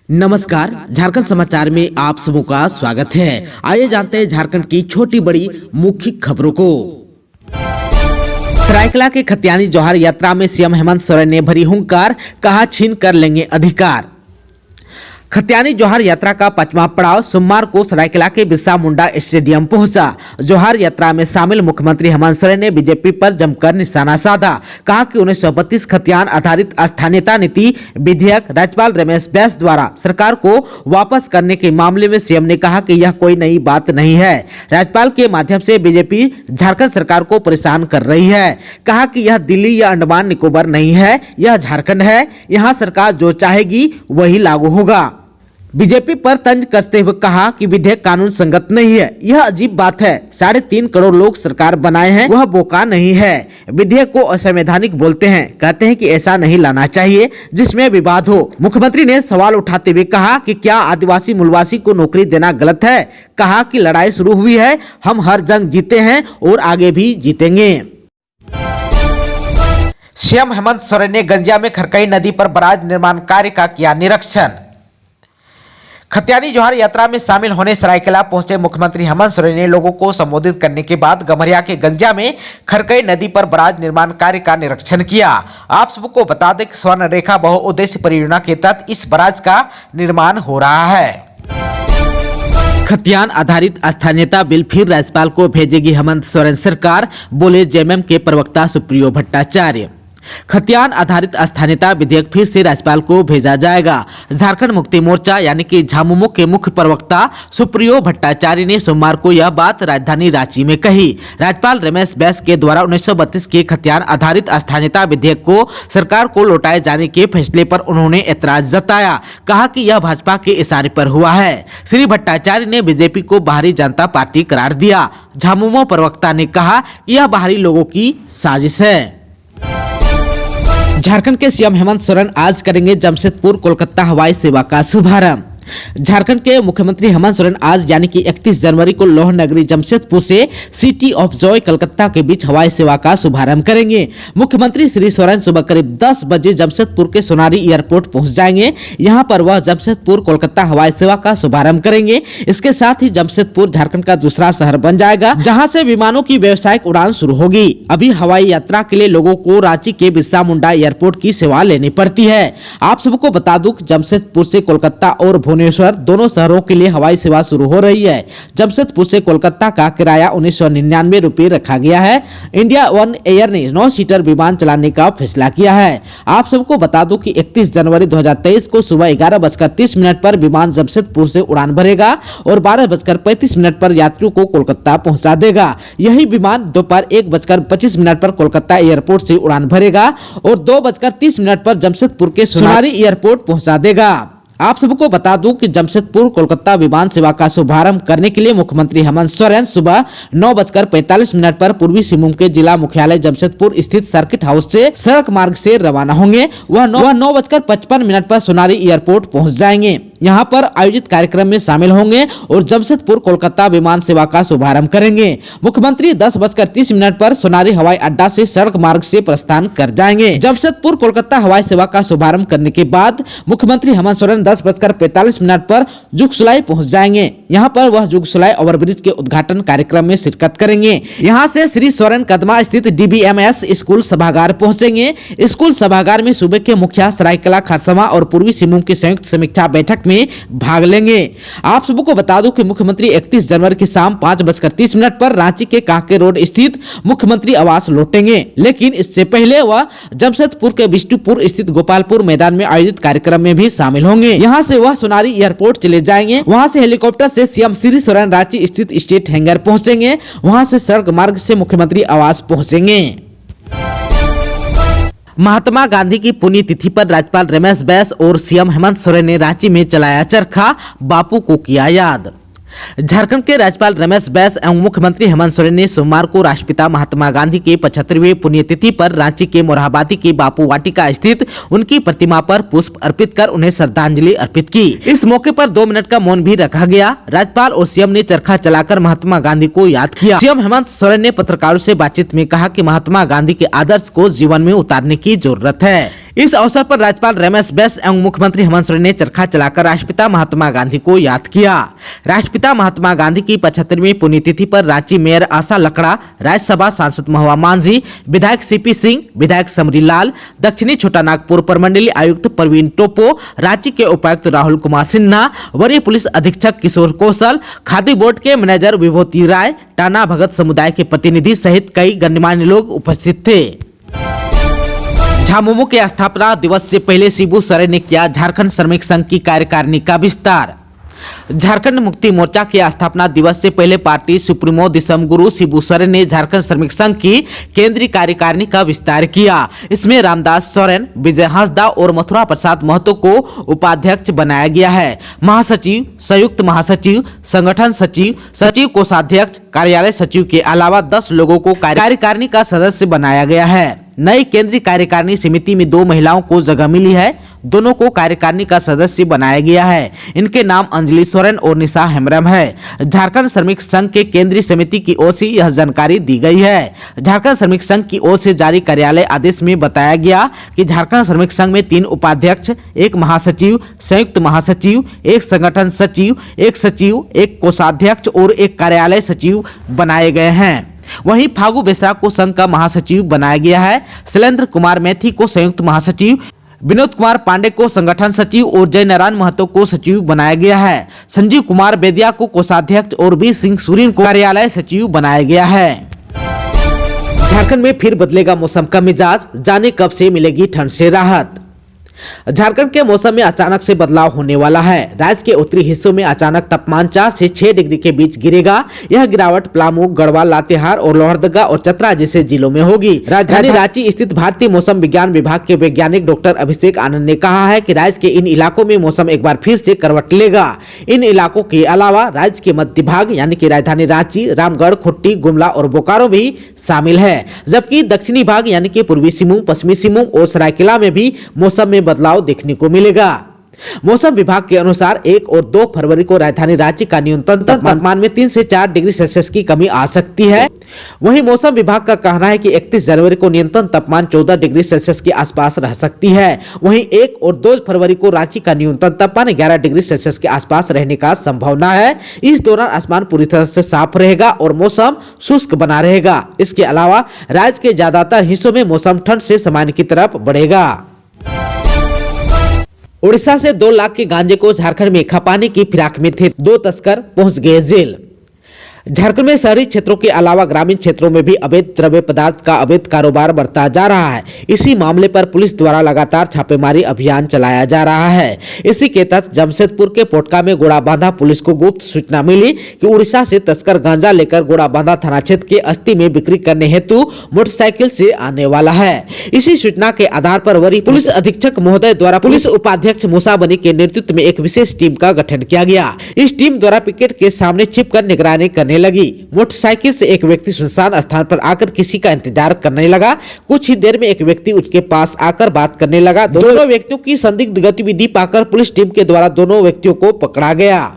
नमस्कार, झारखंड समाचार में आप सबों का स्वागत है। आइए जानते हैं झारखंड की छोटी बड़ी मुख्य खबरों को। सरायकेला के खतियानी जोहार यात्रा में सीएम हेमंत सोरेन ने भरी हुंकार, कहा छीन कर लेंगे अधिकार। खतियानी जोहार यात्रा का 5वां पड़ाव सोमवार को सरायकेला के बिरसा मुंडा स्टेडियम पहुंचा। जोहार यात्रा में शामिल मुख्यमंत्री हेमंत सोरेन ने बीजेपी पर जमकर निशाना साधा। कहा कि 1932 खतियान आधारित स्थानीयता नीति विधेयक राज्यपाल रमेश बैस द्वारा सरकार को वापस करने के मामले में सीएम ने कहा कि यह कोई नई बात नहीं है। राज्यपाल के माध्यम से बीजेपी झारखंड सरकार को परेशान कर रही है। कहा कि यह दिल्ली या अंडमान निकोबार नहीं है, यह झारखंड है। यहाँ सरकार जो चाहेगी वही लागू होगा। बीजेपी पर तंज कसते हुए कहा कि विधेयक कानून संगत नहीं है। यह अजीब बात है। 3.5 करोड़ लोग सरकार बनाए हैं, वह बोका नहीं है। विधेयक को असंवैधानिक बोलते हैं, कहते हैं कि ऐसा नहीं लाना चाहिए जिसमें विवाद हो। मुख्यमंत्री ने सवाल उठाते हुए कहा कि क्या आदिवासी मूलवासी को नौकरी देना गलत है। कहा कि लड़ाई शुरू हुई है, हम हर जंग जीते हैं और आगे भी जीतेंगे। सीएम हेमंत सोरेन ने गंजिया में खरकई नदी पर बराज निर्माण कार्य का किया निरीक्षण। खतियानी जोहार यात्रा में शामिल होने सरायकेला पहुंचे मुख्यमंत्री हेमंत सोरेन ने लोगों को संबोधित करने के बाद गम्हरिया के गंजिया में खरकई नदी पर बराज निर्माण कार्य का निरीक्षण किया। आप सबको बता दें कि स्वर्ण रेखा बहुउद्देश्य परियोजना के तहत इस बराज का निर्माण हो रहा है। खतियान आधारित स्थानीयता बिल फिर राज्यपाल को भेजेगी हेमंत सोरेन सरकार, बोले जेएमएम के प्रवक्ता सुप्रियो भट्टाचार्य। खतियान आधारित स्थानीयता विधेयक फिर से राज्यपाल को भेजा जाएगा। झारखंड मुक्ति मोर्चा यानी कि झामुमो के मुख्य प्रवक्ता सुप्रियो भट्टाचार्य ने सोमवार को यह बात राजधानी रांची में कही। राज्यपाल रमेश बैस के द्वारा 1932 के खतियान आधारित स्थानीयता विधेयक को सरकार को लौटाए जाने के फैसले पर उन्होंने ऐतराज जताया। कहा कि यह भाजपा के इशारे पर हुआ है। श्री भट्टाचार्य ने बीजेपी को बाहरी जनता पार्टी करार दिया। झामुमो प्रवक्ता ने कहा कि यह बाहरी लोगों की साजिश है। झारखंड के सीएम हेमंत सोरेन आज करेंगे जमशेदपुर कोलकाता हवाई सेवा का शुभारंभ। झारखंड के मुख्यमंत्री हेमंत सोरेन आज यानी कि 31 जनवरी को लौह नगरी जमशेदपुर से सिटी ऑफ जॉय कलकत्ता के बीच हवाई सेवा का शुभारंभ करेंगे। मुख्यमंत्री श्री सोरेन सुबह करीब 10 बजे जमशेदपुर के सोनारी एयरपोर्ट पहुंच जाएंगे। यहां पर वह जमशेदपुर कोलकाता हवाई सेवा का शुभारंभ करेंगे। इसके साथ ही जमशेदपुर झारखंड का दूसरा शहर बन जाएगा जहां से विमानों की व्यावसायिक उड़ान शुरू होगी। अभी हवाई यात्रा के लिए लोगों को रांची के बिरसा मुंडा एयरपोर्ट की सेवा लेनी पड़ती है। आप सबको बता दूं कि जमशेदपुर से कोलकाता और भुवनेश्वर दोनों शहरों के लिए हवाई सेवा शुरू हो रही है। जमशेदपुर से कोलकाता का किराया 1999 रुपये रखा गया है। इंडिया वन एयर ने 9 सीटर विमान चलाने का फैसला किया है। आप सबको बता दूं कि 31 जनवरी 2023 को सुबह 11:30 पर विमान जमशेदपुर से उड़ान भरेगा और 12:35 पर यात्रियों को कोलकाता पहुंचा देगा। यही विमान दोपहर 1:25 पर कोलकाता एयरपोर्ट से उड़ान भरेगा और 2:30 पर जमशेदपुर के सोनारी एयरपोर्ट पहुंचा देगा। आप सबको बता दूं कि जमशेदपुर कोलकाता विमान सेवा का शुभारंभ करने के लिए मुख्यमंत्री हेमंत सोरेन सुबह 9:45 पर पूर्वी सिंहभूम के जिला मुख्यालय जमशेदपुर स्थित सर्किट हाउस से सड़क मार्ग से रवाना होंगे। वह 9:55 पर सोनारी एयरपोर्ट पहुंच जाएंगे। यहां पर आयोजित कार्यक्रम में शामिल होंगे और जमशेदपुर कोलकाता विमान सेवा का शुभारंभ करेंगे। मुख्यमंत्री 10:30 पर सोनारी हवाई अड्डा से सड़क मार्ग से प्रस्थान कर जाएंगे। जमशेदपुर कोलकाता हवाई सेवा का शुभारंभ करने के बाद मुख्यमंत्री हेमंत सोरेन 10:45 पर जुगसलाई पहुंच जाएंगे। यहां पर वह जुगसलाई ओवरब्रिज के उद्घाटन कार्यक्रम में शिरकत करेंगे। यहां से श्री सोरेन कदमा स्थित DBMS स्कूल सभागार पहुंचेंगे। स्कूल सभागार में सूबे के मुखिया सरायकेला, खरसावां और पूर्वी सिंहभूम की संयुक्त समीक्षा बैठक में भाग लेंगे। आप सबको बता दूं कि मुख्यमंत्री 31 जनवरी की शाम 5:30 पर रांची के काके रोड स्थित मुख्यमंत्री आवास लौटेंगे। लेकिन इससे पहले वह जमशेदपुर के बिष्टुपुर स्थित गोपालपुर मैदान में आयोजित कार्यक्रम में भी शामिल होंगे। यहां से वह सोनारी एयरपोर्ट चले जाएंगे। वहां से हेलीकॉप्टर से सीएम श्री सोरेन रांची स्थित स्टेट हैंगर पहुंचेंगे। वहां से सड़क मार्ग से मुख्यमंत्री आवास पहुंचेंगे। महात्मा गांधी की पुण्यतिथि पर राज्यपाल रमेश बैस और सीएम हेमंत सोरेन ने रांची में चलाया चरखा, बापू को किया याद। झारखंड के राज्यपाल रमेश बैस एवं मुख्यमंत्री हेमंत सोरेन ने सोमवार को राष्ट्रपिता महात्मा गांधी के 75वें पुण्यतिथि पर रांची के मोरहाबादी की बापू वाटिका स्थित उनकी प्रतिमा पर पुष्प अर्पित कर उन्हें श्रद्धांजलि अर्पित की। इस मौके पर 2 मिनट का मौन भी रखा गया। राज्यपाल और सीएम ने चरखा चलाकर महात्मा गांधी को याद किया। सीएम हेमंत सोरेन ने पत्रकारों से बातचीत में कहा कि महात्मा गांधी के आदर्श को जीवन में उतारने की जरूरत है। इस अवसर पर राज्यपाल रमेश बैस एवं मुख्यमंत्री हेमंत सोरेन ने चरखा चलाकर राष्ट्रपिता महात्मा गांधी को याद किया। राष्ट्रपिता महात्मा गांधी की 75वीं पुण्यतिथि पर रांची मेयर आशा लकड़ा, राज्यसभा सांसद महुआ मांझी, विधायक सीपी सिंह, विधायक समरी लाल, दक्षिणी छोटा नागपुर प्रमंडलीय आयुक्त प्रवीण टोपो, रांची के उपायुक्त राहुल कुमार सिन्हा, वरीय पुलिस अधीक्षक किशोर कौशल, खादी बोर्ड के मैनेजर विभूति राय, टाना भगत समुदाय के प्रतिनिधि सहित कई गणमान्य लोग उपस्थित थे। झामुमो के स्थापना दिवस से पहले शिबू सोरेन ने किया झारखंड श्रमिक संघ की कार्यकारिणी का विस्तार। झारखंड मुक्ति मोर्चा के स्थापना दिवस से पहले पार्टी सुप्रीमो दिसम गुरु शिबू सोरेन ने झारखंड श्रमिक संघ की केंद्रीय कार्यकारिणी का विस्तार किया। इसमें रामदास सोरेन, विजय हांसदा और मथुरा प्रसाद महतो को उपाध्यक्ष बनाया गया है। महासचिव, संयुक्त महासचिव, संगठन सचिव, सचिव कोषाध्यक्ष, कार्यालय सचिव के अलावा 10 लोगों को कार्यकारिणी का सदस्य बनाया गया है। नई केंद्रीय कार्यकारिणी समिति में 2 महिलाओं को जगह मिली है। दोनों को कार्यकारिणी का सदस्य बनाया गया है। इनके नाम अंजलि सोरेन और निशा हेम्ब्रम है। झारखंड श्रमिक संघ के केंद्रीय समिति की ओर से यह जानकारी दी गई है। झारखंड श्रमिक संघ की ओर से जारी कार्यालय आदेश में बताया गया कि झारखंड श्रमिक संघ में 3 उपाध्यक्ष, 1 महासचिव, संयुक्त महासचिव, 1 संगठन सचिव, 1 सचिव, 1 कोषाध्यक्ष और 1 कार्यालय सचिव बनाए गए हैं। वहीं फागू बेसरा को संघ का महासचिव बनाया गया है। शैलेंद्र कुमार मैथी को संयुक्त महासचिव, विनोद कुमार पांडे को संगठन सचिव और जय नारायण महतो को सचिव बनाया गया है। संजीव कुमार बेदिया को कोषाध्यक्ष और बी सिंह सुरीन को कार्यालय सचिव बनाया गया है। झारखंड में फिर बदलेगा मौसम का मिजाज, जाने कब से मिलेगी ठंड से राहत। झारखंड के मौसम में अचानक से बदलाव होने वाला है। राज्य के उत्तरी हिस्सों में अचानक तापमान 4 से 6 डिग्री के बीच गिरेगा। यह गिरावट पलामू, गढ़वा, लातेहार और लोहरदगा और चतरा जैसे जिलों में होगी। राजधानी रांची स्थित भारतीय मौसम विज्ञान विभाग के वैज्ञानिक डॉक्टर अभिषेक आनंद ने कहा है कि राज्य के इन इलाकों में मौसम एक बार फिर से करवट लेगा। इन इलाकों के अलावा राज्य के मध्य भाग यानी कि राजधानी रांची, रामगढ़, खुट्टी, गुमला और बोकारो भी शामिल है, जबकि दक्षिणी भाग यानी कि पूर्वी सिंहभूम, पश्चिमी सिंहभूम और सरायकेला में भी मौसम में बदलाव देखने को मिलेगा। मौसम विभाग के अनुसार 1 और 2 फरवरी को राजधानी रांची का न्यूनतम तापमान में 3 से 4 डिग्री सेल्सियस की कमी आ सकती है। वहीं मौसम विभाग का कहना है कि 31 जनवरी को न्यूनतम तापमान 14 डिग्री सेल्सियस के आसपास रह सकती है। वहीं 1 और 2 फरवरी को रांची का न्यूनतम तापमान 11 डिग्री सेल्सियस के आसपास रहने का संभावना है। इस दौरान आसमान पूरी तरह से साफ रहेगा और मौसम शुष्क बना रहेगा। इसके अलावा राज्य के ज्यादातर हिस्सों में मौसम ठंड से सामान्य की तरफ बढ़ेगा। उड़ीसा से 2 लाख के गांजे को झारखंड में खपाने की फिराक में थे 2 तस्कर पहुंच गए जेल। झारखंड में शहरी क्षेत्रों के अलावा ग्रामीण क्षेत्रों में भी अवैध द्रव्य पदार्थ का अवैध कारोबार बढ़ता जा रहा है। इसी मामले पर पुलिस द्वारा लगातार छापेमारी अभियान चलाया जा रहा है। इसी के तहत जमशेदपुर के पोटका में गोड़ाबांधा पुलिस को गुप्त सूचना मिली कि उड़ीसा से तस्कर गांजा लेकर गोड़ाबांधा थाना क्षेत्र के अस्ती में बिक्री करने हेतु मोटरसाइकिल से आने वाला है। इसी सूचना के आधार पर वरीय पुलिस अधीक्षक महोदय द्वारा पुलिस उपाध्यक्ष मूसा बनी के नेतृत्व में एक विशेष टीम का गठन किया गया। इस टीम द्वारा पिकेट के सामने छिपकर निगरानी करने लगी। मोटरसाइकिल से एक व्यक्ति सुनसान स्थान पर आकर किसी का इंतजार करने लगा। कुछ ही देर में एक व्यक्ति उसके पास आकर बात करने लगा। दोनों व्यक्तियों की संदिग्ध गतिविधि पाकर पुलिस टीम के द्वारा दोनों व्यक्तियों को पकड़ा गया।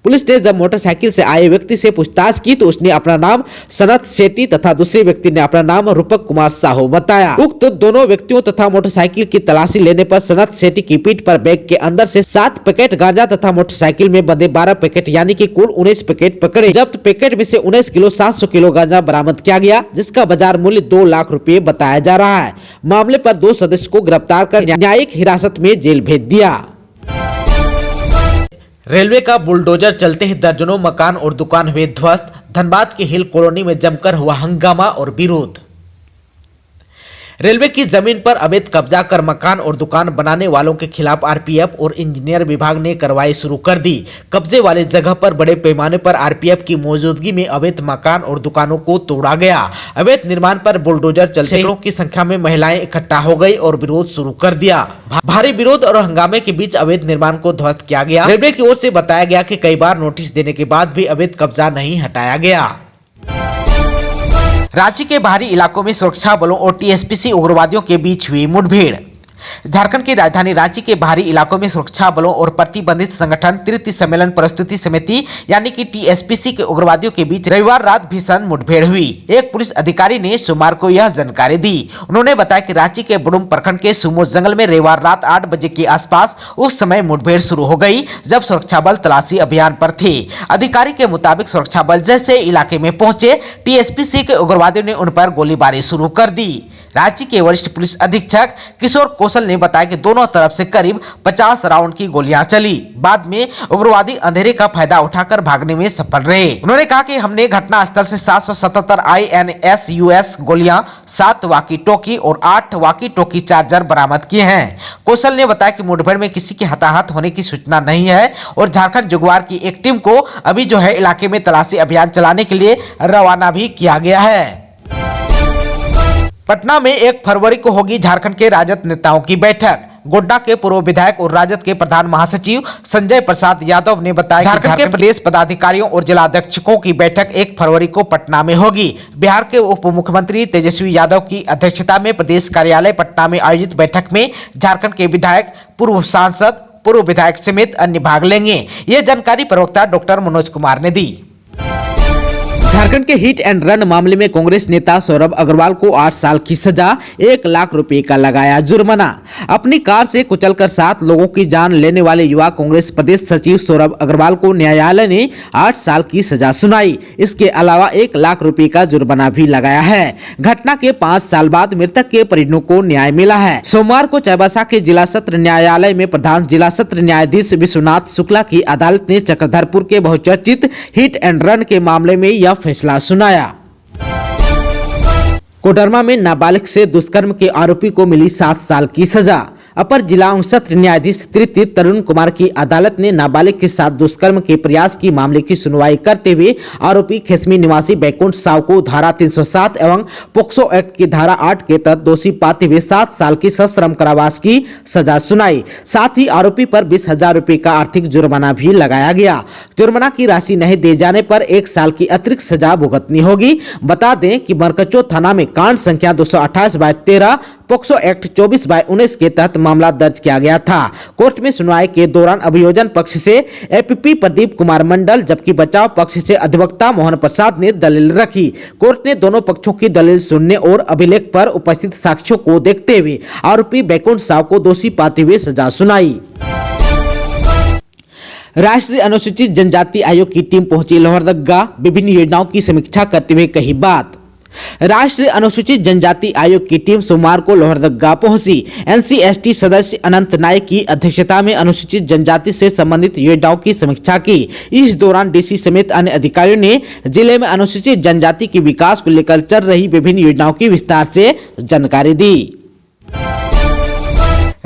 पुलिस ने जब मोटरसाइकिल से आए व्यक्ति से पूछताछ की तो उसने अपना नाम सनत सेठी तथा दूसरे व्यक्ति ने अपना नाम रूपक कुमार साहू बताया। उक्त दोनों व्यक्तियों तथा मोटरसाइकिल की तलाशी लेने पर सनत सेठी की पीठ पर बैग के अंदर से 7 पैकेट गांजा तथा मोटरसाइकिल में बंधे 12 पैकेट यानी कि कुल 19 पैकेट पकड़े। जब्त पैकेट में से 19 किलो 700 किलो गांजा बरामद किया गया, जिसका बाजार मूल्य 2 लाख रुपए बताया जा रहा है। मामले पर 2 सदस्य को गिरफ्तार कर न्यायिक हिरासत में जेल भेज दिया। रेलवे का बुलडोजर चलते ही दर्जनों मकान और दुकान हुए ध्वस्त। धनबाद की हिल कॉलोनी में जमकर हुआ हंगामा और विरोध। रेलवे की जमीन पर अवैध कब्जा कर मकान और दुकान बनाने वालों के खिलाफ आरपीएफ और इंजीनियर विभाग ने कार्रवाई शुरू कर दी। कब्जे वाले जगह पर बड़े पैमाने पर आरपीएफ की मौजूदगी में अवैध मकान और दुकानों को तोड़ा गया। अवैध निर्माण पर बुलडोजर चलते सैकड़ों की संख्या में महिलाएं इकट्ठा हो गई और विरोध शुरू कर दिया। भारी विरोध और हंगामे के बीच अवैध निर्माण को ध्वस्त किया गया। रेलवे की ओर से बताया गया कि कई बार नोटिस देने के बाद भी अवैध कब्जा नहीं हटाया गया। रांची के बाहरी इलाकों में सुरक्षा बलों और टीएसपीसी उग्रवादियों के बीच हुई मुठभेड़। झारखंड की राजधानी रांची के बाहरी इलाकों में सुरक्षा बलों और प्रतिबंधित संगठन तृतीय सम्मेलन प्रस्तुति समिति यानी कि टीएसपीसी के उग्रवादियों के बीच रविवार रात भीषण मुठभेड़ हुई। एक पुलिस अधिकारी ने सोमवार को यह जानकारी दी। उन्होंने बताया कि रांची के बुडुम प्रखंड के सुमो जंगल में रविवार रात 8 बजे के आसपास उस समय मुठभेड़ शुरू हो गई जब सुरक्षा बल तलाशी अभियान पर थे। अधिकारी के मुताबिक सुरक्षा बल जैसे इलाके में पहुंचे, टीएसपीसी के उग्रवादियों ने उन पर गोलीबारी शुरू कर दी। रांची के वरिष्ठ पुलिस अधीक्षक किशोर कौशल ने बताया कि दोनों तरफ से करीब 50 राउंड की गोलियां चली। बाद में उग्रवादी अंधेरे का फायदा उठाकर भागने में सफल रहे। उन्होंने कहा कि हमने घटनास्थल से 777 INSUS गोलियां, 7 वाकी टोकी और 8 वाकी टोकी चार्जर बरामद किए हैं। कौशल ने बताया कि मुठभेड़ में किसी के हताहत होने की सूचना नहीं है और झारखंड जुगवार की एक टीम को अभी इलाके में तलाशी अभियान चलाने के लिए रवाना भी किया गया है। पटना में 1 फरवरी को होगी झारखंड के राजद नेताओं की बैठक। गोड्डा के पूर्व विधायक और राजद के प्रधान महासचिव संजय प्रसाद यादव ने बताया झारखंड के प्रदेश पदाधिकारियों और जिलाध्यक्षों की बैठक 1 फरवरी को पटना में होगी। बिहार के उप मुख्यमंत्री तेजस्वी यादव की अध्यक्षता में प्रदेश कार्यालय पटना में आयोजित बैठक में झारखंड के विधायक, पूर्व सांसद, पूर्व विधायक समेत अन्य भाग लेंगे। ये जानकारी प्रवक्ता डॉक्टर मनोज कुमार ने दी। झारखंड के हिट एंड रन मामले में कांग्रेस नेता सौरभ अग्रवाल को 8 साल की सजा, 1 लाख रुपए का लगाया जुर्माना। अपनी कार से कुचलकर 7 लोगों की जान लेने वाले युवा कांग्रेस प्रदेश सचिव सौरभ अग्रवाल को न्यायालय ने 8 साल की सजा सुनाई। इसके अलावा 1 लाख रुपए का जुर्माना भी लगाया है। घटना के 5 साल बाद मृतक के परिजनों को न्याय मिला है। सोमवार को चाईबासा के जिला सत्र न्यायालय में प्रधान जिला सत्र न्यायाधीश विश्वनाथ शुक्ला की अदालत ने चक्रधरपुर के बहुचर्चित हिट एंड रन के मामले में यह फैसला सुनाया। कोडरमा में नाबालिग से दुष्कर्म के आरोपी को मिली 7 साल की सजा। अपर जिला सत्र न्यायाधीश तृतीय तरुण कुमार की अदालत ने नाबालिग के साथ दुष्कर्म के प्रयास की मामले की सुनवाई करते हुए आरोपी खेसमी निवासी बैकुंठ साव को धारा 307 एवं पोक्सो एक्ट की धारा 8 के तहत दोषी पाते हुए 7 साल की सश्रम कारावास की सजा सुनाई। साथ ही आरोपी पर 20,000 रुपए का आर्थिक जुर्माना भी लगाया गया। जुर्माना की राशि नहीं दे जाने पर 1 साल की अतिरिक्त सजा भुगतनी होगी। बता दें कि मरकचो थाना में कांड संख्या 228/13 पोक्सो एक्ट 24/19 के तहत मामला दर्ज किया गया था। कोर्ट में सुनवाई के दौरान अभियोजन पक्ष से एपीपी प्रदीप कुमार मंडल जबकि बचाव पक्ष से अधिवक्ता मोहन प्रसाद ने दलील रखी। कोर्ट ने दोनों पक्षों की दलील सुनने और अभिलेख पर उपस्थित साक्ष्यों को देखते हुए आरोपी बैकुंठ साव को दोषी पाते हुए सजा सुनाई। राष्ट्रीय अनुसूचित जनजाति आयोग की टीम पहुंची लोहरदगा, विभिन्न योजनाओं की समीक्षा करते हुए कही बात। राष्ट्रीय अनुसूचित जनजाति आयोग की टीम सोमवार को लोहरदगा पहुंची। एनसीएसटी सदस्य अनंत नायक की अध्यक्षता में अनुसूचित जनजाति से संबंधित योजनाओं की समीक्षा की। इस दौरान डीसी समेत अन्य अधिकारियों ने जिले में अनुसूचित जनजाति के विकास को लेकर चल रही विभिन्न योजनाओं की विस्तार से जानकारी दी।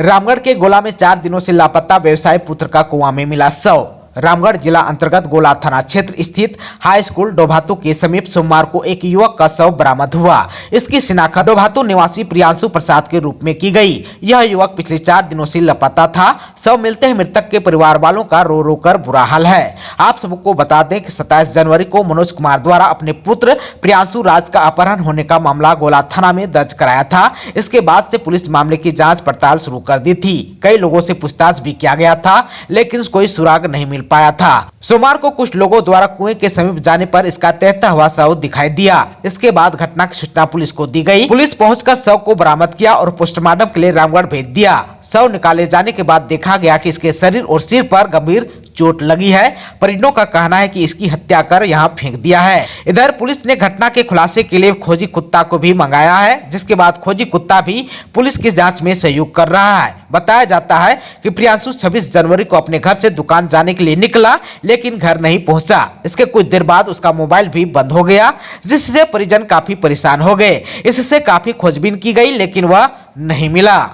रामगढ़ के गोला में 4 दिनों से लापता व्यवसायी पुत्र का कुआं में मिला शव। रामगढ़ जिला अंतर्गत गोला थाना क्षेत्र स्थित हाई स्कूल डोभातू के समीप सोमवार को एक युवक का शव बरामद हुआ। इसकी शिनाख्त डोभातू निवासी प्रियांशु प्रसाद के रूप में की गई। यह युवक पिछले 4 दिनों से लापता था। शव मिलते ही मृतक के परिवार वालों का रो रो कर बुरा हाल है। आप सबको बता दें कि 27 जनवरी को मनोज कुमार द्वारा अपने पुत्र प्रियांशु राज का अपहरण होने का मामला गोला थाना में दर्ज कराया था। इसके बाद से पुलिस मामले की जाँच पड़ताल शुरू कर दी थी। कई लोगों से पूछताछ भी किया गया था लेकिन कोई सुराग नहीं मिल पाया था। सोमवार को कुछ लोगों द्वारा कुएं के समीप जाने पर इसका तैरता हुआ शव दिखाई दिया। इसके बाद घटना की सूचना पुलिस को दी गई। पुलिस पहुंचकर शव को बरामद किया और पोस्टमार्टम के लिए रामगढ़ भेज दिया। शव निकाले जाने के बाद देखा गया कि इसके शरीर और सिर पर गंभीर चोट लगी है। परिजनों का कहना है कि इसकी हत्या कर यहां फेंक दिया है। इधर पुलिस ने घटना के खुलासे के लिए खोजी कुत्ता को भी मंगाया है, जिसके बाद खोजी कुत्ता भी पुलिस की जांच में सहयोग कर रहा है। बताया जाता है कि प्रियांशु 26 जनवरी को अपने घर से दुकान जाने के लिए निकला लेकिन घर नहीं पहुंचा। इसके कुछ देर बाद उसका मोबाइल भी बंद हो गया, जिससे परिजन काफी परेशान हो गए। इससे काफी खोजबीन की गई लेकिन वह नहीं मिला।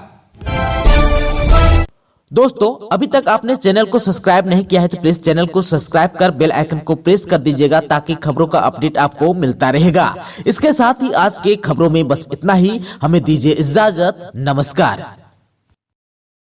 दोस्तों, अभी तक आपने चैनल को सब्सक्राइब नहीं किया है तो प्लीज चैनल को सब्सक्राइब कर बेल आइकन को प्रेस कर दीजिएगा ताकि खबरों का अपडेट आपको मिलता रहेगा। इसके साथ ही आज के खबरों में बस इतना ही। हमें दीजिए इजाजत। नमस्कार।